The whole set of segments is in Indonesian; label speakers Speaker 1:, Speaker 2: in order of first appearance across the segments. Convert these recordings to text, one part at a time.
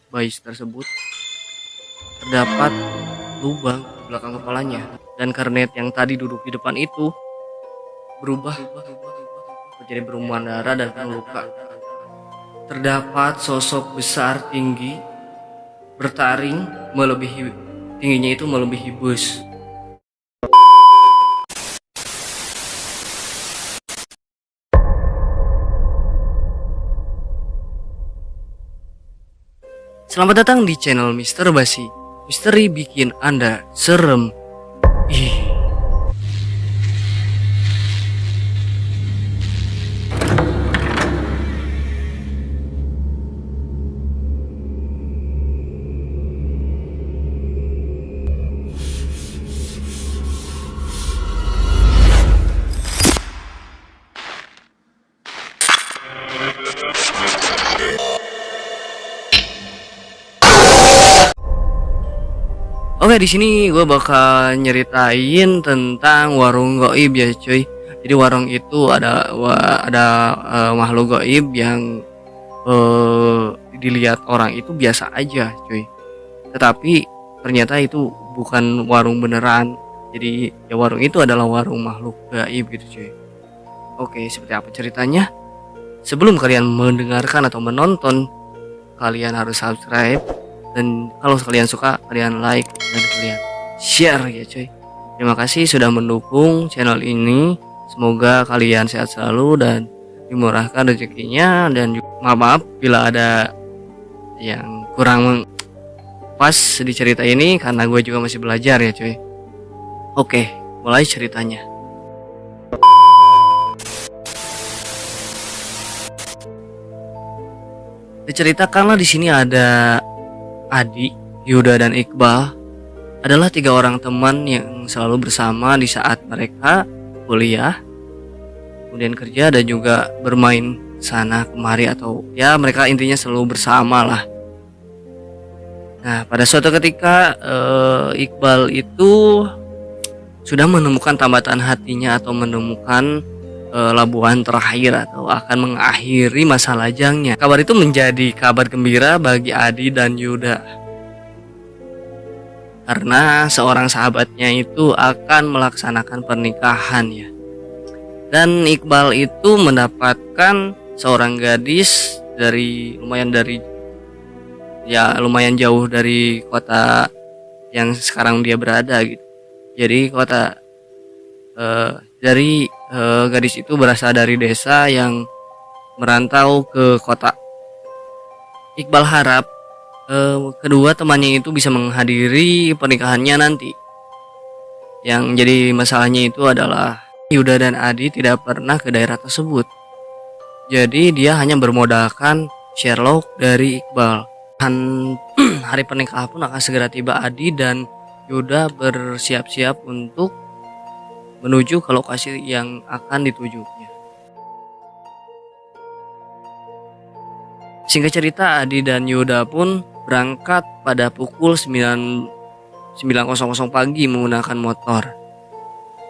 Speaker 1: bayi tersebut terdapat lubang di belakang kepalanya, dan kernet yang tadi duduk di depan itu berubah menjadi berumuan darah dan penuh luka. Terdapat sosok besar tinggi bertaring melebihi tingginya itu melebihi bus. Selamat datang di channel Mister Basi. Misteri bikin Anda serem. Ih. Oke, di sini gue bakal nyeritain tentang warung goib ya cuy. Jadi warung itu ada makhluk goib yang dilihat orang itu biasa aja cuy. Tetapi ternyata itu bukan warung beneran. Jadi ya warung itu adalah warung makhluk gaib gitu cuy. Oke, seperti apa ceritanya? Sebelum kalian mendengarkan atau menonton, kalian harus subscribe. Dan kalau kalian suka, kalian like dan kalian share ya cuy. Terima kasih sudah mendukung channel ini. Semoga kalian sehat selalu dan dimurahkan rezekinya. Dan maaf bila ada yang kurang pas di cerita ini, karena gue juga masih belajar ya cuy. Oke, mulai ceritanya. Diceritakanlah di sini ada Adi, Yuda, dan Iqbal adalah 3 orang teman yang selalu bersama di saat mereka kuliah, kemudian kerja, dan juga bermain sana kemari, atau ya mereka intinya selalu bersama lah. Nah, pada suatu ketika Iqbal itu sudah menemukan tambatan hatinya atau menemukan labuhan terakhir atau akan mengakhiri masa lajangnya. Kabar itu menjadi kabar gembira bagi Adi dan Yuda, karena seorang sahabatnya itu akan melaksanakan pernikahan ya. Dan Iqbal itu mendapatkan seorang gadis lumayan jauh dari kota yang sekarang dia berada gitu. Jadi gadis itu berasal dari desa yang merantau ke kota. Iqbal harap kedua temannya itu bisa menghadiri pernikahannya nanti. Yang jadi masalahnya itu adalah Yuda dan Adi tidak pernah ke daerah tersebut. Jadi dia hanya bermodalkan Sherlock dari Iqbal. Dan hari pernikahan pun akan segera tiba. Adi dan Yuda bersiap-siap untuk menuju ke lokasi yang akan ditujunya. Singkat cerita, Adi dan Yuda pun berangkat pada pukul 9.00 pagi menggunakan motor.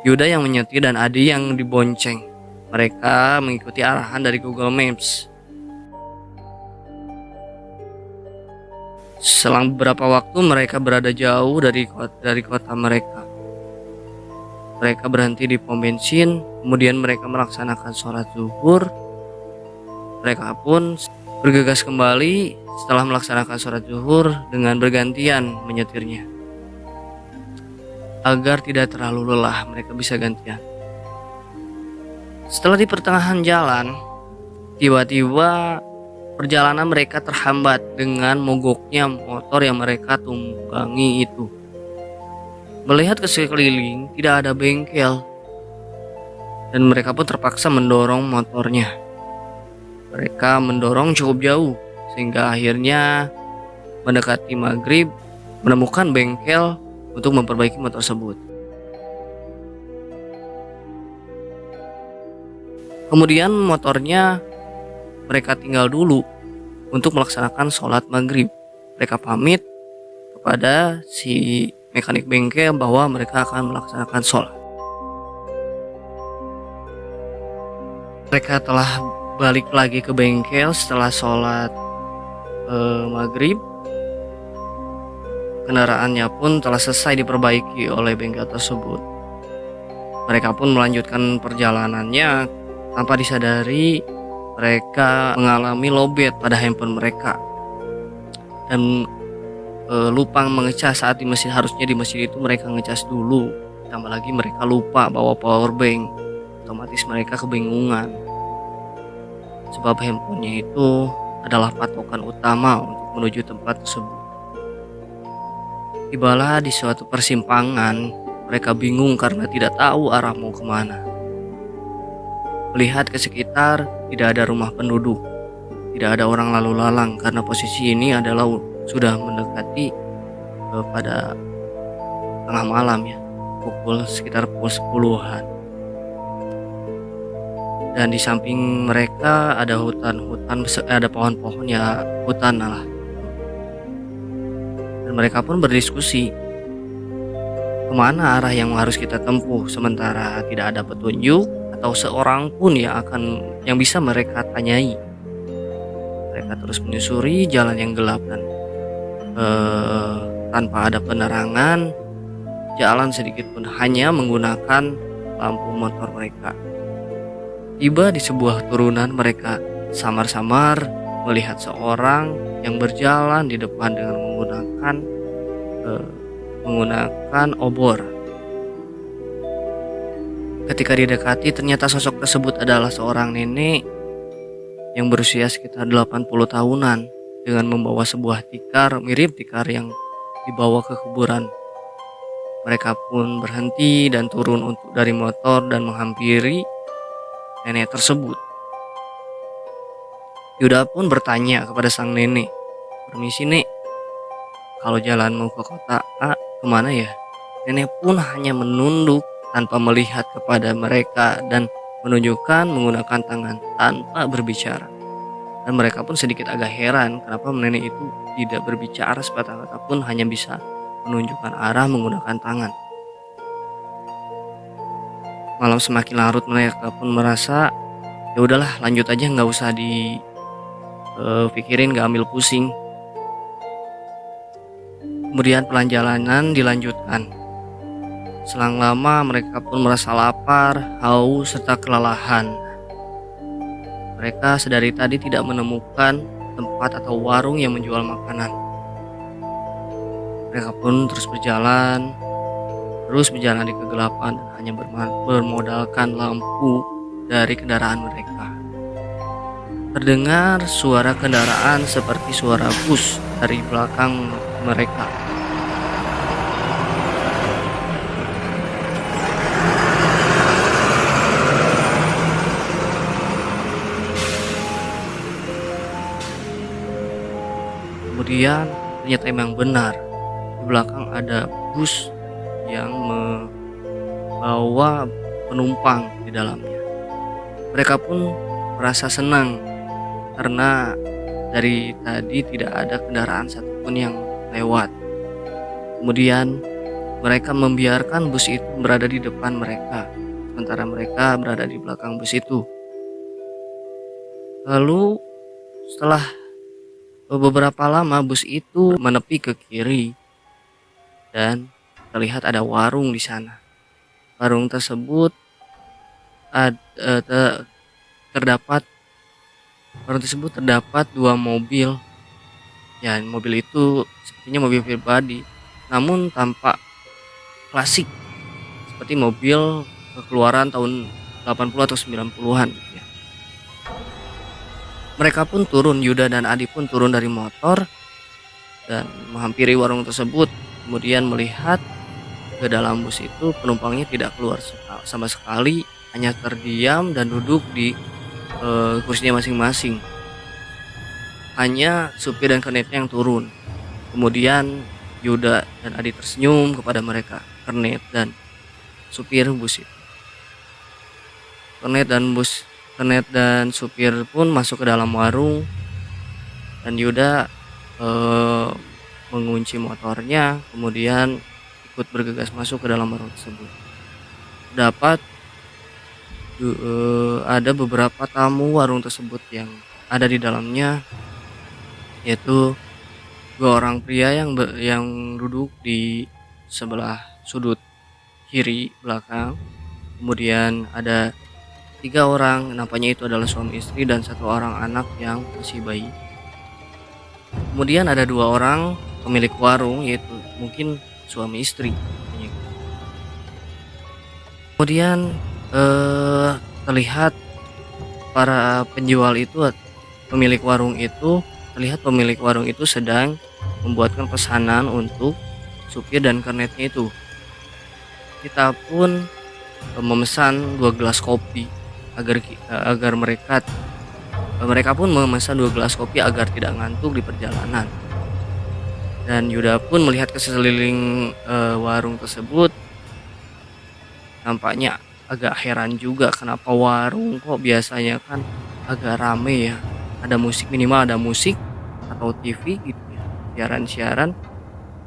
Speaker 1: Yuda yang menyetir dan Adi yang dibonceng. Mereka mengikuti arahan dari Google Maps. Selang beberapa waktu mereka berada jauh dari kota mereka. Mereka berhenti di pom bensin, kemudian mereka melaksanakan sholat zuhur. Mereka pun bergegas kembali setelah melaksanakan sholat zuhur dengan bergantian menyetirnya. Agar tidak terlalu lelah, mereka bisa gantian. Setelah di pertengahan jalan, tiba-tiba perjalanan mereka terhambat dengan mogoknya motor yang mereka tunggangi itu. Melihat ke sekeliling, tidak ada bengkel, dan mereka pun terpaksa mendorong motornya. Mereka mendorong cukup jauh, sehingga akhirnya mendekati maghrib menemukan bengkel untuk memperbaiki motor tersebut. Kemudian motornya mereka tinggal dulu untuk melaksanakan sholat maghrib. Mereka pamit kepada si mekanik bengkel bahwa mereka akan melaksanakan sholat. Mereka telah balik lagi ke bengkel setelah sholat maghrib. kendaraannya pun telah selesai diperbaiki oleh bengkel tersebut. Mereka pun melanjutkan perjalanannya tanpa disadari mereka mengalami lowbat pada handphone mereka dan lupa mengecas saat di mesin. Harusnya di mesin itu mereka ngecas dulu, tambah lagi mereka lupa bawa power bank. Otomatis mereka kebingungan sebab handphonenya itu adalah patokan utama untuk menuju tempat tersebut. Tibalah di suatu persimpangan, mereka bingung karena tidak tahu arah mau kemana. Melihat ke sekitar, tidak ada rumah penduduk, tidak ada orang lalu lalang karena posisi ini adalah sudah mendekati pada tengah malam ya, sekitar pukul 10-an. Dan di samping mereka ada hutan-hutan, ada pohon-pohon ya, hutan lah. Dan mereka pun berdiskusi kemana arah yang harus kita tempuh, sementara tidak ada petunjuk atau seorang pun yang bisa mereka tanyai. Mereka terus menyusuri jalan yang gelap dan tanpa ada penerangan, jalan sedikit pun, hanya menggunakan lampu motor mereka. Tiba di sebuah turunan, mereka samar-samar melihat seorang yang berjalan di depan dengan menggunakan obor. Ketika didekati, ternyata sosok tersebut adalah seorang nenek yang berusia sekitar 80 tahunan dengan membawa sebuah tikar mirip tikar yang dibawa ke kuburan. Mereka pun berhenti dan turun dari motor dan menghampiri nenek tersebut. Yuda pun bertanya kepada sang nenek, "Permisi nek, kalau jalanmu ke kota A kemana ya?" Nenek pun hanya menunduk tanpa melihat kepada mereka dan menunjukkan menggunakan tangan tanpa berbicara. Dan mereka pun sedikit agak heran kenapa nenek itu tidak berbicara sepatah kata pun, hanya bisa menunjukkan arah menggunakan tangan. Malam semakin larut, mereka pun merasa ya udahlah, lanjut aja, nggak usah dipikirin, nggak ambil pusing. Kemudian perjalanan dilanjutkan. Selang lama mereka pun merasa lapar, haus, serta kelelahan. Mereka sedari tadi tidak menemukan tempat atau warung yang menjual makanan. Mereka pun terus berjalan di kegelapan dan hanya bermodalkan lampu dari kendaraan mereka. Terdengar suara kendaraan seperti suara bus dari belakang mereka. Kemudian ternyata memang benar, di belakang ada bus yang membawa penumpang di dalamnya. Mereka pun merasa senang karena dari tadi tidak ada kendaraan satupun yang lewat. Kemudian mereka membiarkan bus itu berada di depan mereka, sementara mereka berada di belakang bus itu. Lalu setelah beberapa lama, bus itu menepi ke kiri dan terlihat ada warung di sana. Warung tersebut terdapat dua mobil. Ya, mobil itu sepertinya mobil pribadi, namun tampak klasik seperti mobil keluaran tahun 80 atau 90-an gitu ya. Mereka pun turun, Yuda dan Adi pun turun dari motor dan menghampiri warung tersebut. Kemudian melihat ke dalam bus itu penumpangnya tidak keluar sama sekali, hanya terdiam dan duduk di kursinya masing-masing. Hanya supir dan kernetnya yang turun. Kemudian Yuda dan Adi tersenyum kepada mereka, kernet dan supir bus itu. Kernet dan supir pun masuk ke dalam warung dan Yuda mengunci motornya, kemudian ikut bergegas masuk ke dalam warung tersebut. Ada beberapa tamu warung tersebut yang ada di dalamnya, yaitu Dua orang pria yang duduk di sebelah sudut kiri belakang. Kemudian ada 3 orang, nampaknya itu adalah suami istri dan 1 orang anak yang masih bayi. Kemudian ada 2 orang pemilik warung, yaitu mungkin suami istri. Kemudian terlihat para penjual itu, pemilik warung itu sedang membuatkan pesanan untuk supir dan kernetnya itu. Kita pun memesan 2 gelas kopi agar mereka pun memesan 2 gelas kopi agar tidak ngantuk di perjalanan. Dan Yuda pun melihat ke sekeliling warung tersebut. Nampaknya agak heran juga kenapa warung kok biasanya kan agak rame ya. Ada musik, minimal ada musik atau TV gitu ya, siaran-siaran.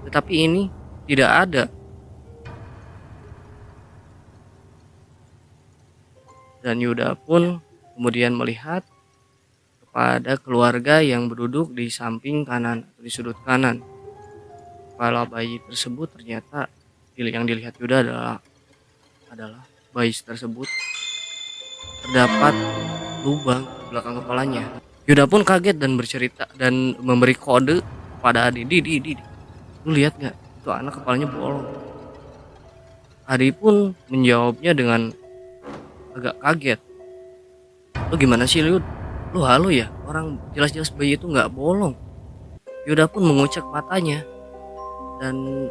Speaker 1: Tetapi ini tidak ada. Dan Yuda pun kemudian melihat kepada keluarga yang berduduk di samping kanan, di sudut kanan. Kepala bayi tersebut ternyata yang dilihat Yuda adalah bayi tersebut terdapat lubang di belakang kepalanya. Yuda pun kaget dan bercerita dan memberi kode pada Adi, di, lu lihat nggak, itu anak kepalanya bolong. Adi pun menjawabnya dengan agak kaget. Lu gimana sih lu halu ya, orang jelas-jelas bayi itu nggak bolong. Yuda pun mengucek matanya dan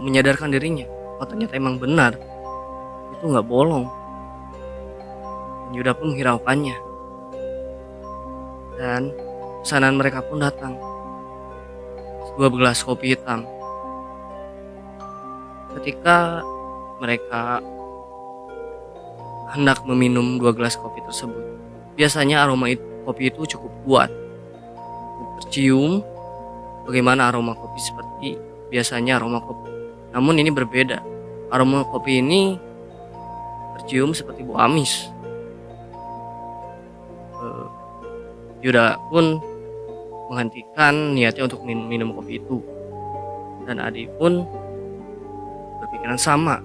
Speaker 1: menyadarkan dirinya, oh ternyata emang benar itu nggak bolong. Dan Yuda pun menghiraukannya dan pesanan mereka pun datang, 2 gelas kopi hitam. Ketika mereka hendak meminum 2 gelas kopi tersebut, biasanya aroma kopi itu cukup kuat, tercium bagaimana aroma kopi seperti biasanya aroma kopi. Namun ini berbeda, aroma kopi ini tercium seperti bau amis. Yuda pun menghentikan niatnya untuk minum kopi itu, dan Adi pun berpikiran sama,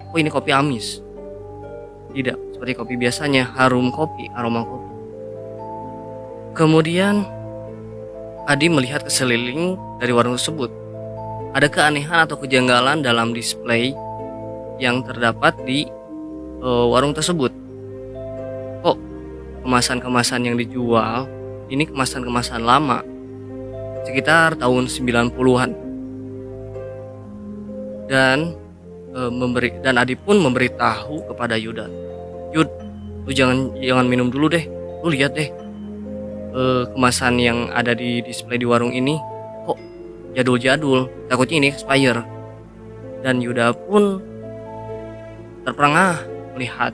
Speaker 1: oh ini kopi amis, tidak seperti kopi biasanya, aroma kopi. Kemudian Adi melihat ke sekeliling dari warung tersebut. Ada keanehan atau kejanggalan dalam display yang terdapat di warung tersebut. Kok kemasan-kemasan yang dijual ini kemasan-kemasan lama, sekitar tahun 90-an. Dan Adi pun memberitahu kepada Yuda, Yud, lu jangan minum dulu deh, lu lihat deh kemasan yang ada di display di warung ini kok jadul-jadul, takutnya ini expire. Dan Yuda pun terperangah melihat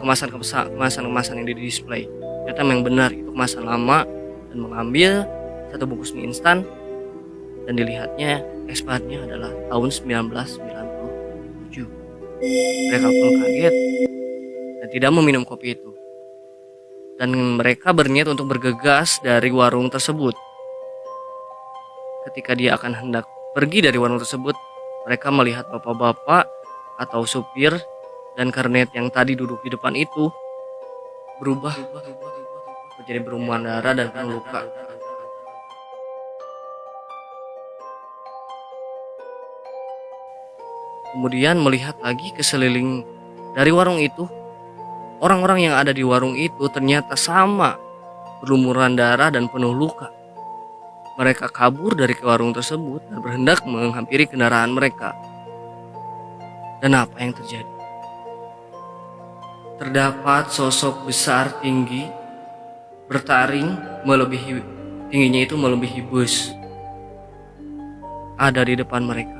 Speaker 1: kemasan yang di display. Ternyata memang benar itu kemasan lama, dan mengambil 1 bungkus mie instan dan dilihatnya expirednya adalah tahun 1997. Mereka pun kaget dan tidak meminum kopi itu, dan mereka berniat untuk bergegas dari warung tersebut. Ketika dia akan hendak pergi dari warung tersebut, mereka melihat bapak-bapak atau supir dan kernet yang tadi duduk di depan itu berubah menjadi berumuran darah dan penuh luka. Kemudian melihat lagi ke sekeliling dari warung itu, orang-orang yang ada di warung itu ternyata sama, berlumuran darah dan penuh luka. Mereka kabur dari warung tersebut dan berhendak menghampiri kendaraan mereka. Dan apa yang terjadi? Terdapat sosok besar tinggi bertaring tingginya itu melebihi bus ada di depan mereka,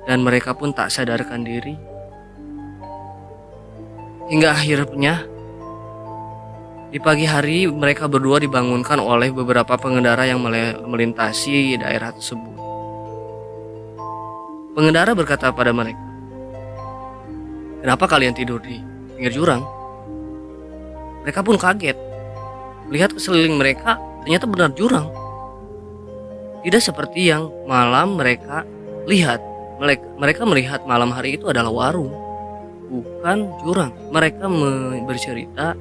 Speaker 1: dan mereka pun tak sadarkan diri hingga akhirnya di pagi hari mereka berdua dibangunkan oleh beberapa pengendara yang melintasi daerah tersebut. Pengendara berkata pada mereka, "Kenapa kalian tidur di pinggir jurang?" Mereka pun kaget. Lihat ke sekeliling mereka, ternyata benar jurang. Tidak seperti yang malam mereka lihat. Mereka melihat malam hari itu adalah warung, bukan jurang. Mereka bercerita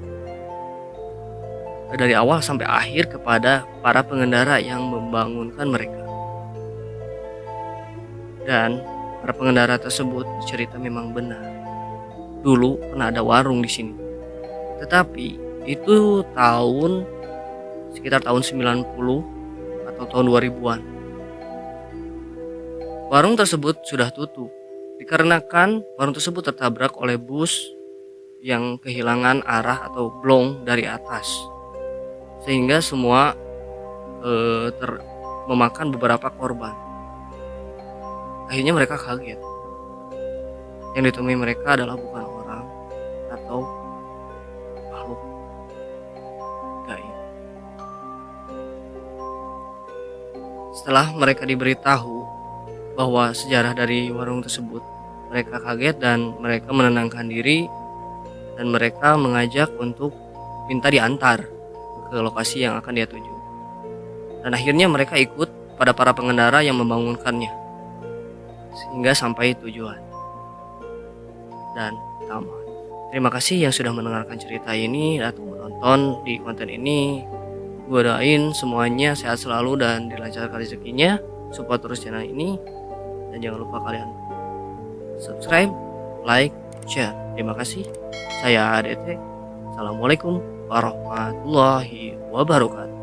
Speaker 1: dari awal sampai akhir kepada para pengendara yang membangunkan mereka. Dan para pengendara tersebut bercerita memang benar. Dulu pernah ada warung di sini. Tetapi itu sekitar tahun 90 atau tahun 2000-an. Warung tersebut sudah tutup dikarenakan warung tersebut tertabrak oleh bus yang kehilangan arah atau blong dari atas, sehingga semua memakan beberapa korban. Akhirnya mereka kaget. Yang ditemui mereka adalah bukan orang atau makhluk gaib. Setelah mereka diberitahu bahwa sejarah dari warung tersebut, mereka kaget dan mereka menenangkan diri dan mereka mengajak untuk minta diantar ke lokasi yang akan dia tuju. Dan akhirnya mereka ikut pada para pengendara yang membangunkannya sehingga sampai tujuan dan tamat. Terima kasih yang sudah mendengarkan cerita ini atau menonton di konten ini. Gue doain semuanya sehat selalu dan dilancarkan rezekinya. Support terus channel ini dan jangan lupa kalian subscribe, like, share. Terima kasih. Saya ADT. Assalamualaikum warahmatullahi wabarakatuh.